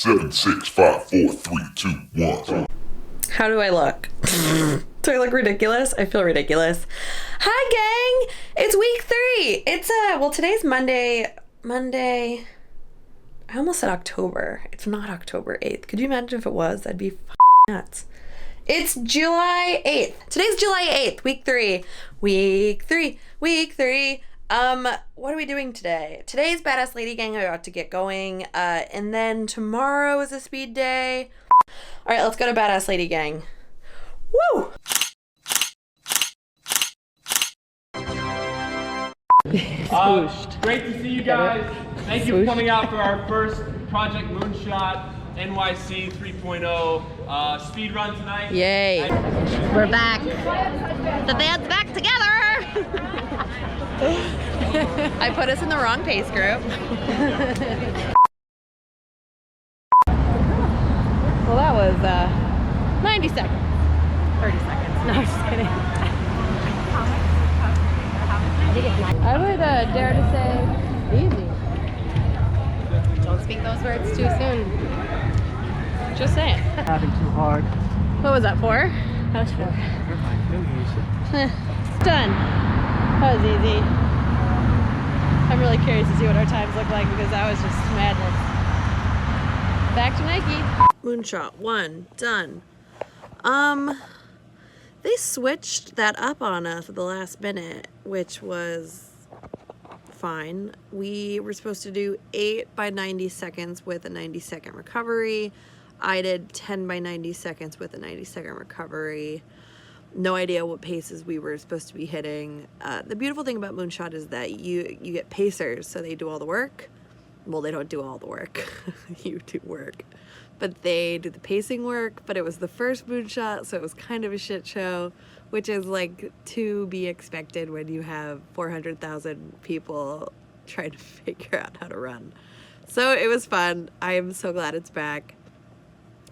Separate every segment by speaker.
Speaker 1: 7, 6, 5, 4, 3, 2, 1.
Speaker 2: How do I look? Do I look ridiculous? I feel ridiculous. Hi, gang! It's week 3. It's well, today's Monday. I almost said October. It's not October 8th. Could you imagine if it was? That'd be nuts. It's July 8th. Today's July 8th, week 3. Week 3. What are we doing today? Today's Badass Lady Gang. I'm about to get going. And then tomorrow is a speed day. All right, let's go to Badass Lady Gang. Woo!
Speaker 3: Great to see you guys. Thank you for coming out for our first Project Moonshot NYC 3.0 speed run tonight.
Speaker 2: Yay.
Speaker 4: We're back. The band's back together.
Speaker 2: I put us in the wrong pace group. Well, that was 90 seconds. 30 seconds. No, I'm just kidding. I would dare to say easy.
Speaker 4: Don't speak those words too soon.
Speaker 2: Just saying.
Speaker 5: Having too hard.
Speaker 2: What was that for? That was for. Done. That was easy. I'm really curious to see what our times look like because that was just madness. Back to Nike. Moonshot 1 done. They switched that up on us at the last minute, which was fine. We were supposed to do 8 by 90 seconds with a 90-second recovery. I did 10 by 90 seconds with a 90-second recovery. No idea what paces we were supposed to be hitting. The beautiful thing about Moonshot is that you get pacers, so they do all the work. Well, they don't do all the work. You do work. But they do the pacing work, but it was the first Moonshot, so it was kind of a shit show, which is like to be expected when you have 400,000 people trying to figure out how to run. So it was fun. I am so glad it's back.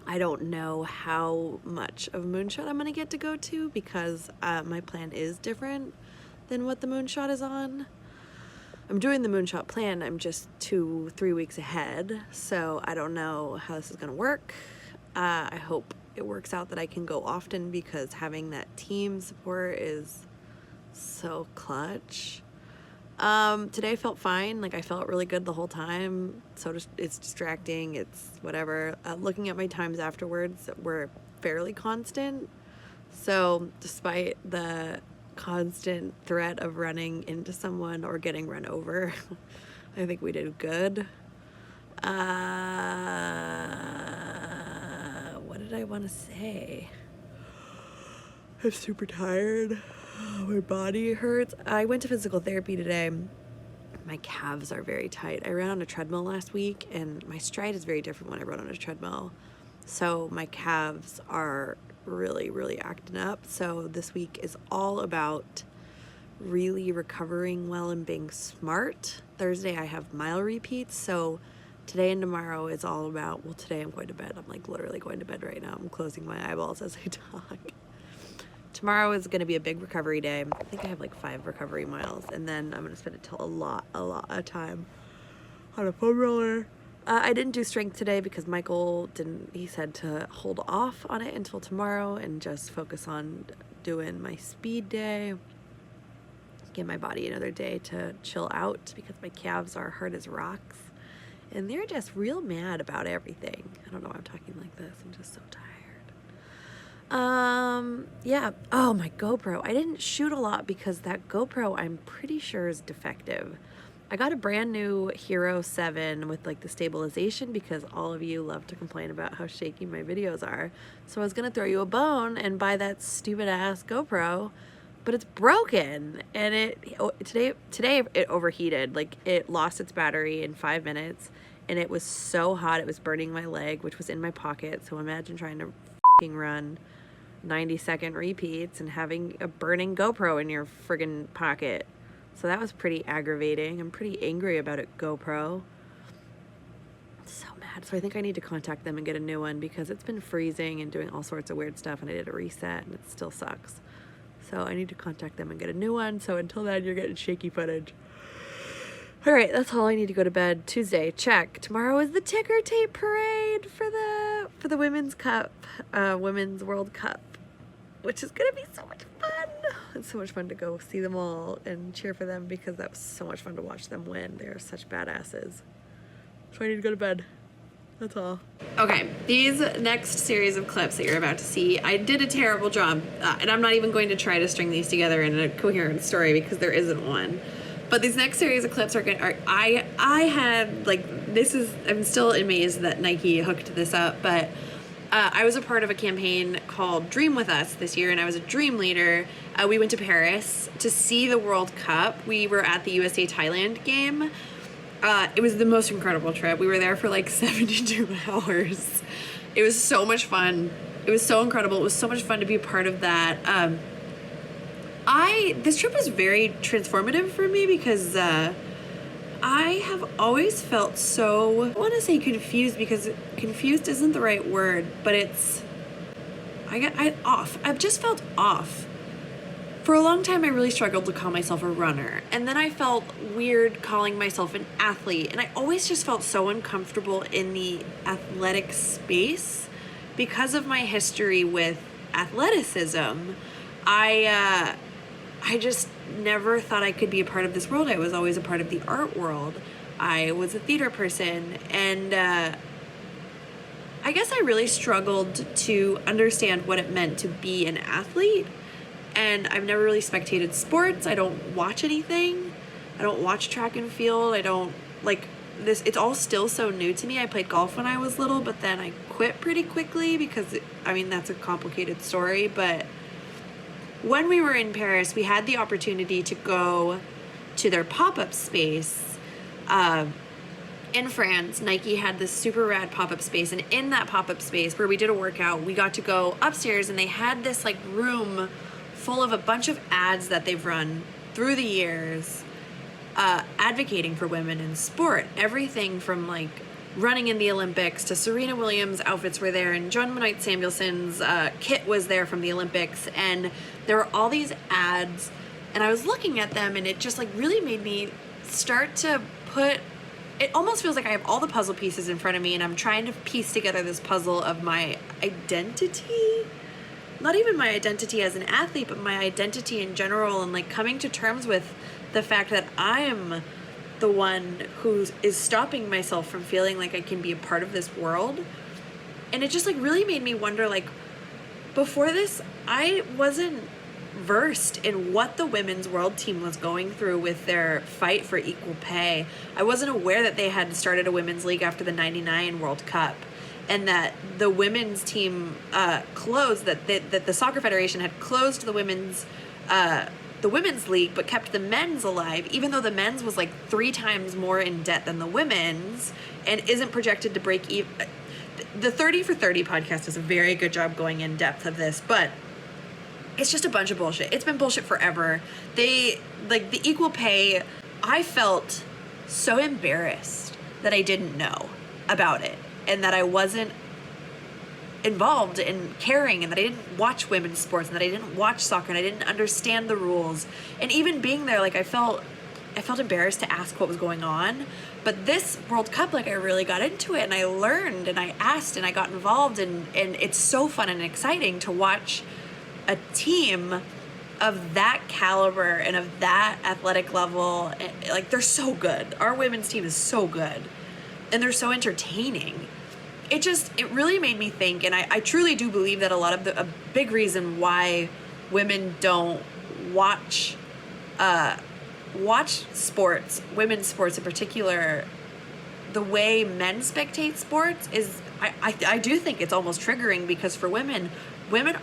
Speaker 2: I don't know how much of Moonshot I'm gonna get to go to because my plan is different than what the Moonshot is on. I'm doing the Moonshot plan, I'm just 2-3 weeks ahead, so I don't know how this is gonna work. I hope it works out that I can go often because having that team support is so clutch. Today I felt fine, like I felt really good the whole time, so it's distracting, it's whatever. Looking at my times afterwards were fairly constant, so despite the constant threat of running into someone or getting run over, I think we did good. What did I want to say? I'm super tired. My body hurts. I went to physical therapy today. My calves are very tight. I ran on a treadmill last week and my stride is very different when I run on a treadmill. So my calves are really acting up. So this week is all about really recovering well and being smart. Thursday I have mile repeats, so today and tomorrow is all about, well, today I'm going to bed. I'm like literally going to bed right now. I'm closing my eyeballs as I talk. Tomorrow is going to be a big recovery day. I think I have like 5 recovery miles, and then I'm going to spend a lot of time on a foam roller. I didn't do strength today because Michael didn't, he said to hold off on it until tomorrow and just focus on doing my speed day. Give my body another day to chill out because my calves are hard as rocks and they're just real mad about everything. I don't know why I'm talking like this. I'm just so tired. Yeah. Oh, my GoPro. I didn't shoot a lot because that GoPro I'm pretty sure is defective. I got a brand new Hero 7 with like the stabilization because all of you love to complain about how shaky my videos are. So I was gonna throw you a bone and buy that stupid ass GoPro, but it's broken and today it overheated. Like it lost its battery in 5 minutes and it was so hot it was burning my leg, which was in my pocket. So imagine trying to fucking run 90-second repeats and having a burning GoPro in your friggin' pocket. So that was pretty aggravating. I'm pretty angry about it, GoPro. So mad. So I think I need to contact them and get a new one because it's been freezing and doing all sorts of weird stuff and I did a reset and it still sucks. So I need to contact them and get a new one. So until then, you're getting shaky footage. All right, that's all I need to go to bed. Tuesday, check. Tomorrow is the ticker tape parade for the Women's Cup, Women's World Cup, which is gonna be so much fun. It's so much fun to go see them all and cheer for them because that was so much fun to watch them win. They're such badasses. So I need to go to bed. That's all. Okay, these next series of clips that you're about to see, I did a terrible job, and I'm not even going to try to string these together in a coherent story because there isn't one. But these next series of clips I had, like, this is, I'm still amazed that Nike hooked this up, but I was a part of a campaign called Dream With Us this year, and I was a dream leader. We went to Paris to see the World Cup. We were at the USA Thailand game. It was the most incredible trip. We were there for like 72 hours. It was so much fun. It was so incredible. It was so much fun to be a part of that. This trip was very transformative for me because I have always felt so, I want to say confused because confused isn't the right word, but I've just felt off. For a long time, I really struggled to call myself a runner. And then I felt weird calling myself an athlete. And I always just felt so uncomfortable in the athletic space because of my history with athleticism. I just never thought I could be a part of this world. I was always a part of the art world. I was a theater person. And I guess I really struggled to understand what it meant to be an athlete. And I've never really spectated sports. I don't watch anything. I don't watch track and field. I don't, like, this, it's all still so new to me. I played golf when I was little, but then I quit pretty quickly because, I mean, that's a complicated story. But when we were in Paris, we had the opportunity to go to their pop-up space. In France, Nike had this super rad pop-up space, and in that pop-up space where we did a workout, we got to go upstairs, and they had this, like, room full of a bunch of ads that they've run through the years advocating for women in sport. Everything from, like, running in the Olympics to Serena Williams' outfits were there, and John Benoit Samuelson's kit was there from the Olympics, and there were all these ads, and I was looking at them, and it just, like, really made me start to put, it almost feels like I have all the puzzle pieces in front of me, and I'm trying to piece together this puzzle of my identity. Not even my identity as an athlete, but my identity in general, and, like, coming to terms with the fact that I am the one who is stopping myself from feeling like I can be a part of this world. And it just, like, really made me wonder, like, before this, I wasn't versed in what the women's world team was going through with their fight for equal pay. I wasn't aware that they had started a women's league after the '99 World Cup, and that the women's team closed, that the Soccer Federation had closed the women's league but kept the men's alive, even though the men's was like 3 times more in debt than the women's and isn't projected to break even. The 30 for 30 podcast does a very good job going in depth of this, but it's just a bunch of bullshit. It's been bullshit forever. They, like, the equal pay, I felt so embarrassed that I didn't know about it, and that I wasn't involved in caring, and that I didn't watch women's sports, and that I didn't watch soccer, and I didn't understand the rules. And even being there, like, I felt embarrassed to ask what was going on. But this World Cup, like, I really got into it, and I learned, and I asked, and I got involved, and it's so fun and exciting to watch a team of that caliber and of that athletic level. Like, they're so good. Our women's team is so good, and they're so entertaining. It really made me think, and I truly do believe that a big reason why women don't watch sports, women's sports in particular, the way men spectate sports is, I do think it's almost triggering, because for women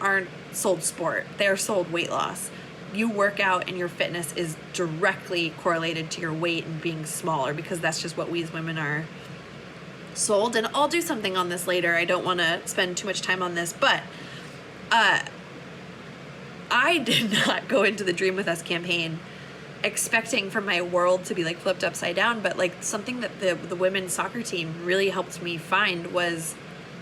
Speaker 2: aren't sold sport, they're sold weight loss. You work out and your fitness is directly correlated to your weight and being smaller, because that's just what we as women are sold. And I'll do something on this later. I don't want to spend too much time on this, but I did not go into the Dream With Us campaign expecting for my world to be, like, flipped upside down. But, like, something that the women's soccer team really helped me find was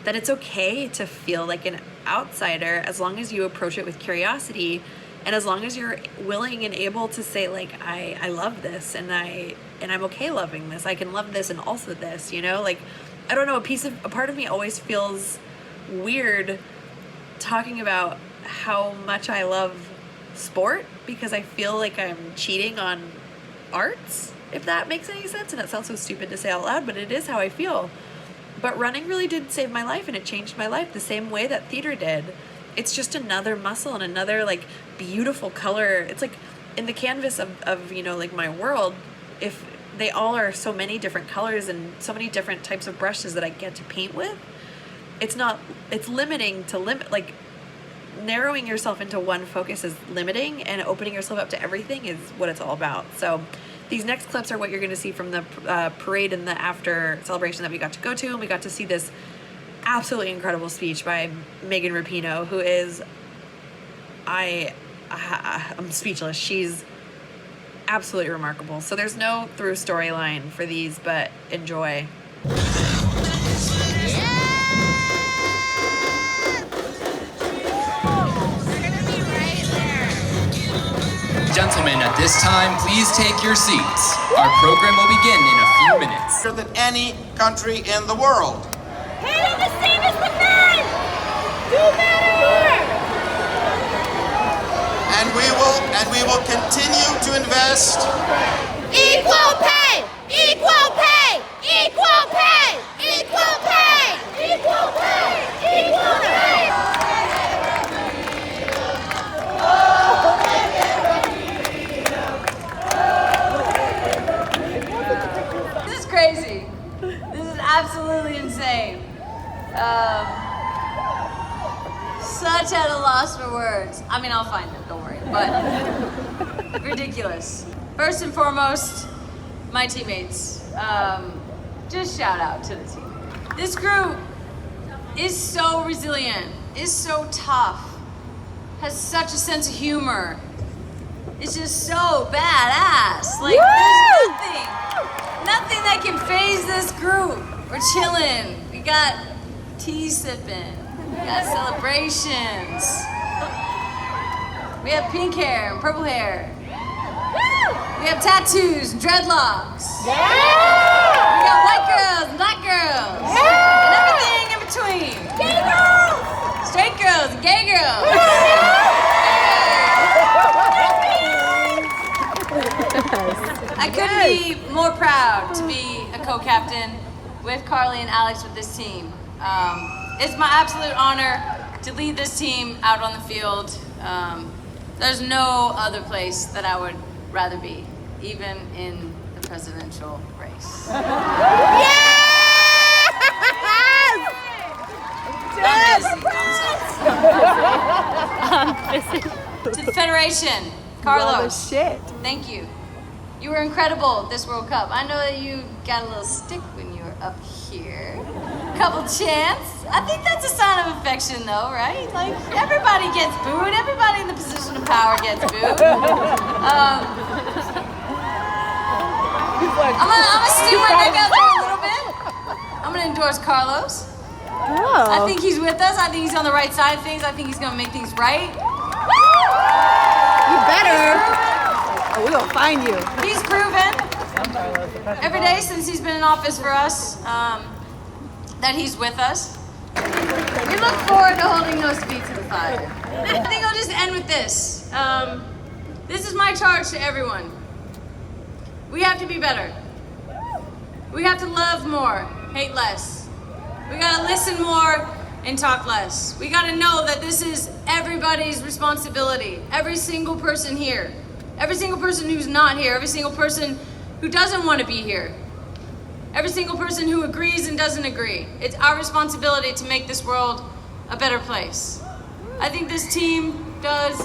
Speaker 2: that it's okay to feel like an outsider as long as you approach it with curiosity And as long as you're willing and able to say like, I love this and I'm okay loving this, I can love this and also this, you know, like, I don't know, a part of me always feels weird talking about how much I love sport, because I feel like I'm cheating on arts, if that makes any sense. And it sounds so stupid to say out loud, but it is how I feel. But running really did save my life, and it changed my life the same way that theater did. It's just another muscle and another like beautiful color. It's like in the canvas of you know, like my world, if they all are so many different colors and so many different types of brushes that I get to paint with, it's limiting to like narrowing yourself into one focus is limiting, and opening yourself up to everything is what it's all about. So these next clips are what you're going to see from the parade and the after celebration that we got to go to, and we got to see this absolutely incredible speech by Megan Rapinoe, who is, I'm speechless. She's absolutely remarkable. So there's no through storyline for these, but enjoy.
Speaker 5: Gentlemen, at this time, please take your seats. Our program will begin in a few minutes.
Speaker 6: Than any country in the world.
Speaker 4: Handle the same as the men! Do better!
Speaker 6: And we will continue to invest.
Speaker 4: Equal pay! Equal pay! Equal pay! Equal pay! Equal pay! Equal pay!
Speaker 7: This is crazy. This is absolutely insane. Such at a loss for words. I mean, I'll find them, don't worry. But ridiculous. First and foremost, my teammates. Just shout out to the team. This group is so resilient, is so tough, has such a sense of humor. It's just so badass. Like, there's nothing that can phase this group. We're chilling. We got tea sipping. We got celebrations. We have pink hair and purple hair. We have tattoos and dreadlocks. We got white girls and black girls. And everything in between. Gay girls. Straight girls and gay girls. I couldn't be more proud to be a co-captain with Carly and Alex with this team. It's my absolute honor to lead this team out on the field. There's no other place that I would rather be, even in the presidential race. To the Federation, Carlos, thank you. You were incredible this World Cup. I know that you got a little stick when you were up here. Couple chants. I think that's a sign of affection though, right? Like, everybody gets booed. Everybody in the position of power gets booed. I'm gonna steal my neck out there a little bit. I'm gonna endorse Carlos. I think he's with us. I think he's on the right side of things. I think he's gonna make things right.
Speaker 8: You better. We're gonna find you.
Speaker 7: He's proven every day since he's been in office for us that he's with us. We look forward to holding those feet to the fire. I think I'll just end with this. This is my charge to everyone. We have to be better. We have to love more, hate less. We gotta listen more and talk less. We gotta know that this is everybody's responsibility. Every single person here. Every single person who's not here. Every single person who doesn't want to be here. Every single person who agrees and doesn't agree. It's our responsibility to make this world a better place. I think this team does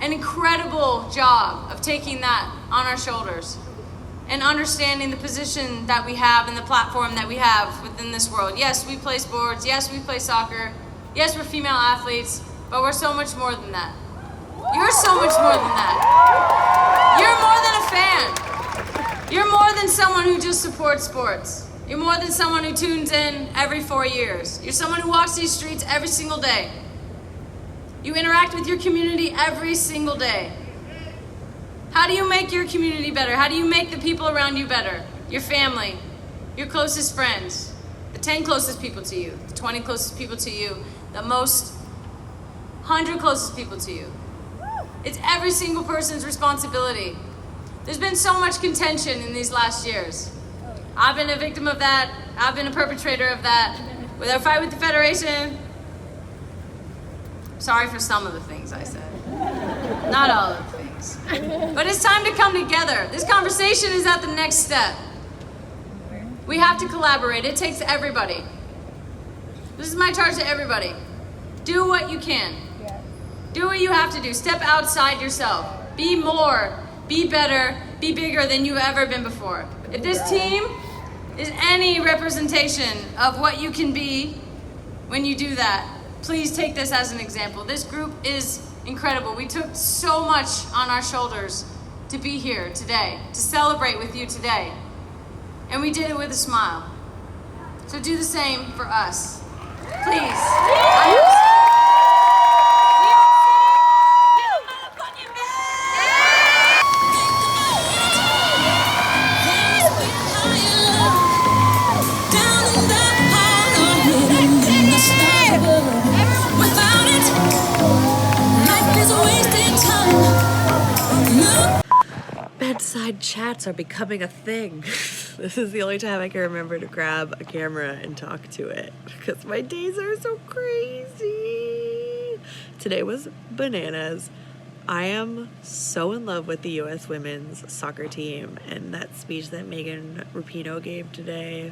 Speaker 7: an incredible job of taking that on our shoulders and understanding the position that we have and the platform that we have within this world. Yes, we play sports. Yes, we play soccer. Yes, we're female athletes, but we're so much more than that. You're so much more than that. You're more than a fan. You're more than someone who just supports sports. You're more than someone who tunes in every 4 years. You're someone who walks these streets every single day. You interact with your community every single day. How do you make your community better? How do you make the people around you better? Your family, your closest friends, the 10 closest people to you, the 20 closest people to you, the most 100 closest people to you. It's every single person's responsibility. There's been so much contention in these last years. I've been a victim of that. I've been a perpetrator of that. With our fight with the Federation, sorry for some of the things I said. Not all of the things. But it's time to come together. This conversation is at the next step. We have to collaborate. It takes everybody. This is my charge to everybody. Do what you can. Do what you have to do. Step outside yourself. Be more, be better, be bigger than you've ever been before. If this team is any representation of what you can be when you do that, please take this as an example. This group is incredible. We took so much on our shoulders to be here today, to celebrate with you today. And we did it with a smile. So do the same for us. Please.
Speaker 2: Bedside chats are becoming a thing. This is the only time I can remember to grab a camera and talk to it because my days are so crazy. Today was bananas. I am so in love with the U.S. women's soccer team, and that speech that Megan Rapinoe gave today,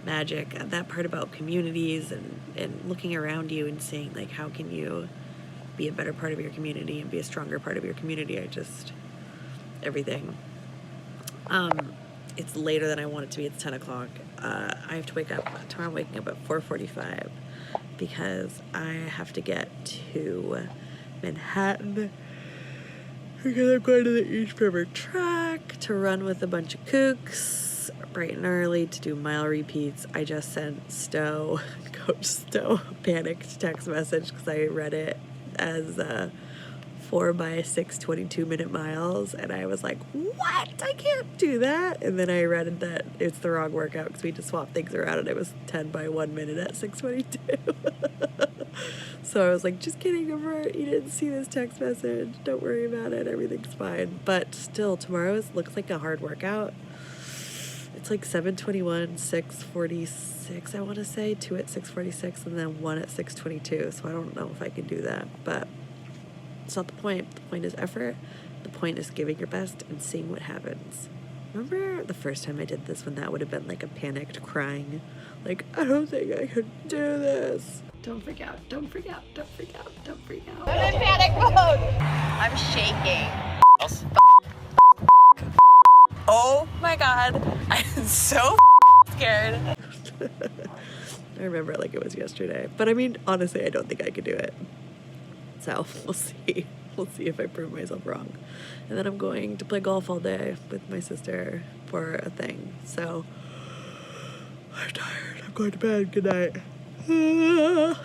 Speaker 2: magic. That part about communities and looking around you and seeing like how can you be a better part of your community and be a stronger part of your community. Everything. It's later than I want it to be. It's 10 o'clock. I have to wake up. Tomorrow I'm waking up at 4:45 because I have to get to Manhattan because I'm going to the East River track to run with a bunch of kooks bright and early to do mile repeats. I just sent Coach Stowe, a panicked text message because I read it as 4 by 6 22-minute miles, and I was like, what? I can't do that. And then I read that it's the wrong workout because we had to swap things around, and it was 10 by 1 minute at 6:22. So I was like, just kidding, Amber, you didn't see this text message, don't worry about it, everything's fine. But still, tomorrow looks like a hard workout. It's like 7:21, 6:46, I want to say, 2 at 6:46, and then 1 at 6:22. So I don't know if I can do that, but it's not the point. The point is effort. The point is giving your best and seeing what happens. Remember the first time I did this when that would have been like a panicked crying, like, I don't think I could do this. Don't freak out, don't freak out, don't freak out, don't freak out.
Speaker 4: I'm in panic mode. I'm shaking.
Speaker 8: Oh my God, I'm so scared.
Speaker 2: I remember it like it was yesterday. But I mean, honestly, I don't think I could do it. So we'll see. We'll see if I prove myself wrong. And then I'm going to play golf all day with my sister for a thing. So I'm tired. I'm going to bed. Good night.